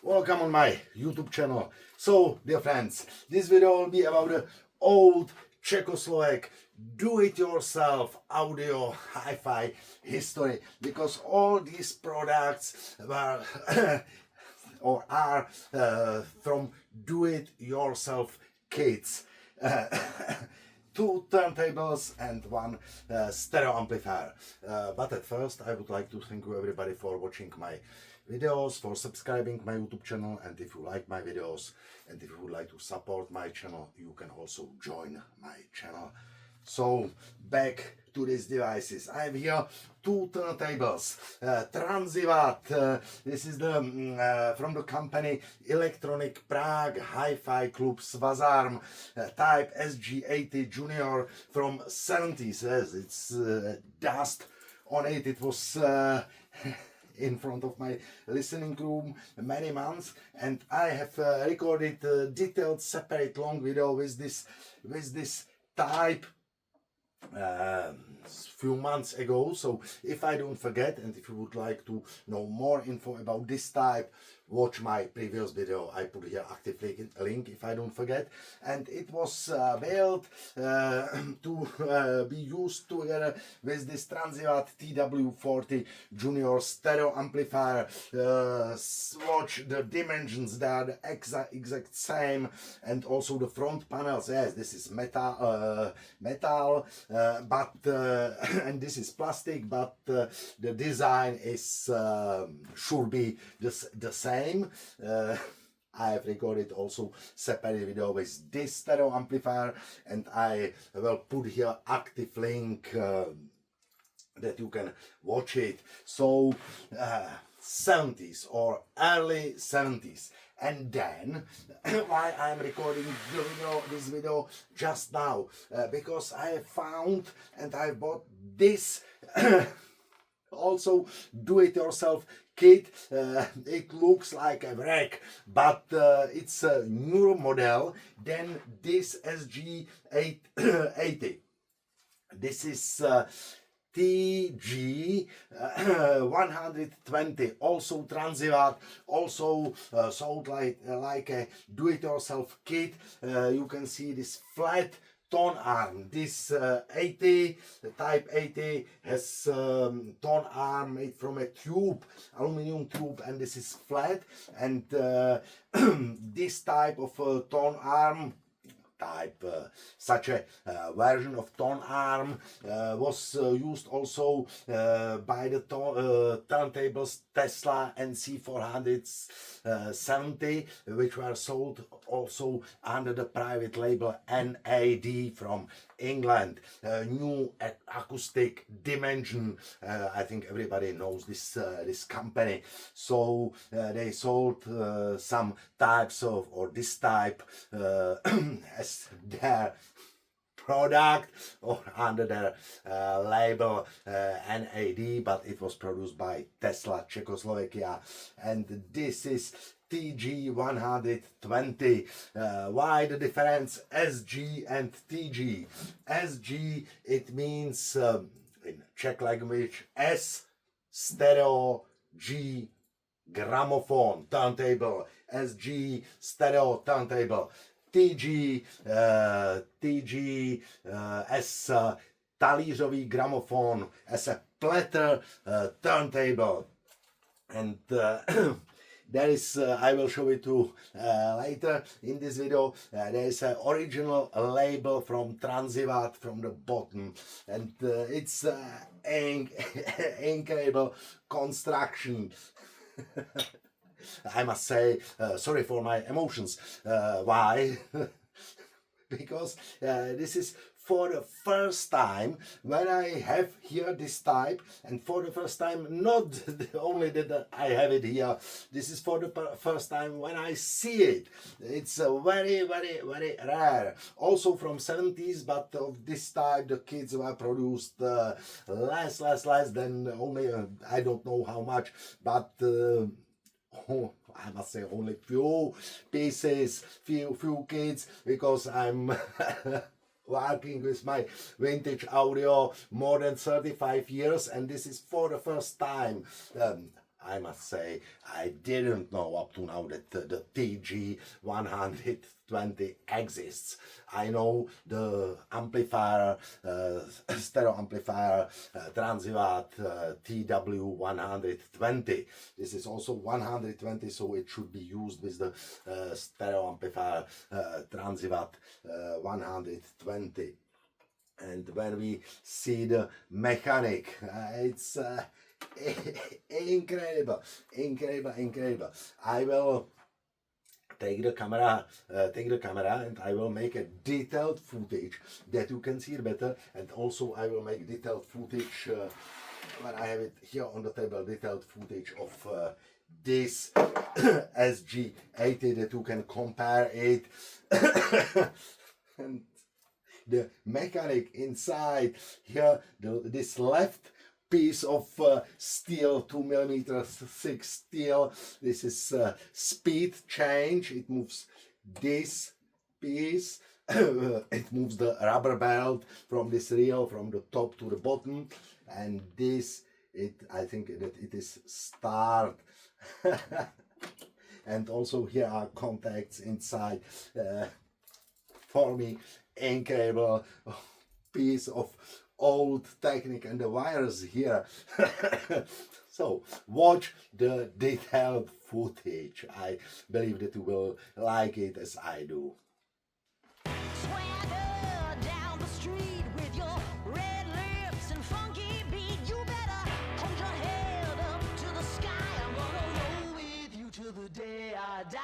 Welcome on my YouTube channel. So, dear friends, this video will be about the old Czechoslovak do-it-yourself audio hi-fi history, because all these products were or are from do-it-yourself kits. Two turntables and one stereo amplifier. But at first I would like to thank you everybody for watching my videos, for subscribing my YouTube channel, and if you like my videos and if you would like to support my channel, you can also join my channel. So back to these devices. I have here two turntables, Transiwatt. This is the from the company Elektronika Praha Hi-Fi Klub Svazarmu, type SG80 Junior from 70s. Yes, it's dust on it. It was in front of my listening room many months, and I have recorded a detailed separate long video with this type few months ago. So if I don't forget, and if you would like to know more info about this type, watch my previous video. I put here active link if I don't forget. And it was built to be used together with this Transiwatt TW40 Junior stereo amplifier. Watch the dimensions, they are the exact same, and also the front panels. Yes, this is metal, but and this is plastic, but the design is should be the same. I have recorded also separate video with this stereo amplifier, and I will put here active link that you can watch it. So 70s or early 70s. And then why I'm recording this video just now, because I found and I bought this also do-it-yourself kit. It looks like a wreck, but it's a newer model than this SG80. This is TG 120, also Transiwatt, also sold like a do-it-yourself kit. You can see this flat tone arm. This 80, the type 80, has tone arm made from a tube, aluminum tube, and this is flat. And this type of tone arm, such a version of tone arm was used also by the turntables Tesla NC470, which were sold also under the private label NAD from England. New acoustic dimension. I think everybody knows this company. So they sold some types of, or this type as their product or under their label NAD, but it was produced by Tesla Czechoslovakia, and this is TG 120. Why the difference SG and TG? SG, it means in Czech language S, stereo, G, gramophone, turntable. SG, stereo, turntable. TG, as talířový gramophone, as a platter turntable. And there is, I will show it to later in this video, there is an original label from Transiwatt from the bottom, and it's incredible construction. I must say, sorry for my emotions. Why? Because this is for the first time when I have here this type, and for the first time, not only that I have it here, this is for the first time when I see it. It's very, very, very rare. Also from 70s, but of this type the kits were produced less than only, I don't know how much, but I must say only few pieces, few kits, because I'm working with my vintage audio more than 35 years, and this is for the first time. I must say, I didn't know up to now that the TG 120 exists. I know the amplifier, stereo amplifier, Transiwatt TW 120. This is also 120, so it should be used with the stereo amplifier Transiwatt 120. And when we see the mechanic, it's incredible. I will take the camera and I will make a detailed footage that you can see it better, and also I will make detailed footage when I have it here on the table, detailed footage of this SG80 that you can compare it. And the mechanic inside here, this left piece of steel, 2mm thick steel, this is speed change. It moves this piece, it moves the rubber belt from this reel from the top to the bottom, and this, I think that it is start. And also here are contacts inside. For me, incredible piece of old technique, and the wires here. So watch the detailed footage. I believe that you will like it as I do. Swagger down the street with your red lips and funky beat. You better hold your head up to the sky. I'm gonna roll with you till the day I die.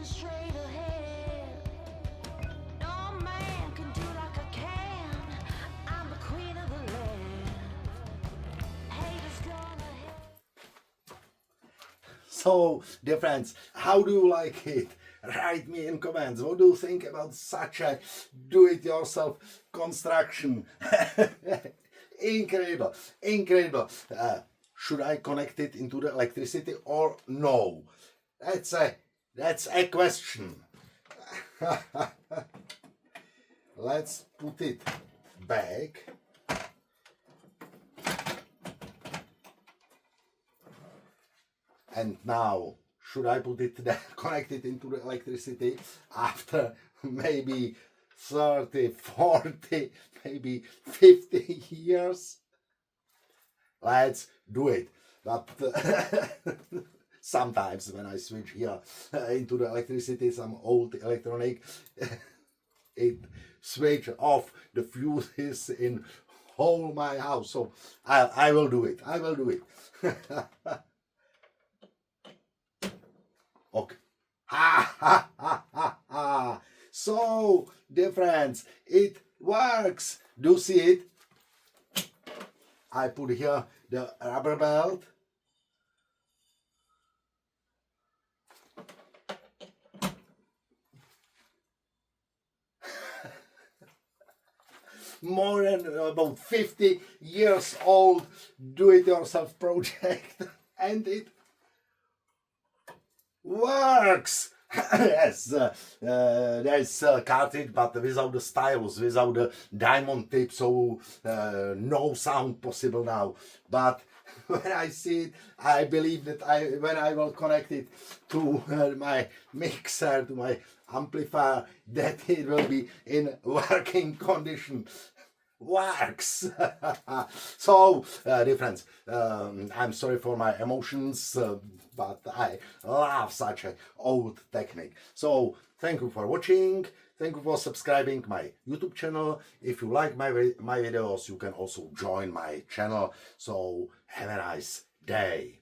Straight ahead. No man can do like I can. I'm the queen of the land. Haters gonna hate. So, dear friends, how do you like it? Write me in comments. What do you think about such a do-it-yourself construction? Incredible. Should I connect it into the electricity or no? That's a question. Let's put it back. And now, should I put it there, connect it into the electricity after maybe 30, 40, maybe 50 years? Let's do it. But sometimes when I switch here into the electricity, some old electronic, it switch off the fuses in whole my house. So I will do it. Okay. So, dear friends, it works. Do you see it? I put here the rubber belt. More than about 50 years old do-it-yourself project, and it works. Yes, there's cartridge, but without the stylus, without the diamond tip, so no sound possible now. But when I see it, I believe that when I will connect it to my mixer, to my amplifier, that it will be in working condition. Works. So, dear friends, I'm sorry for my emotions, but I love such an old technique. So, thank you for watching. Thank you for subscribing my YouTube channel. If you like my videos, you can also join my channel. So, have a nice day.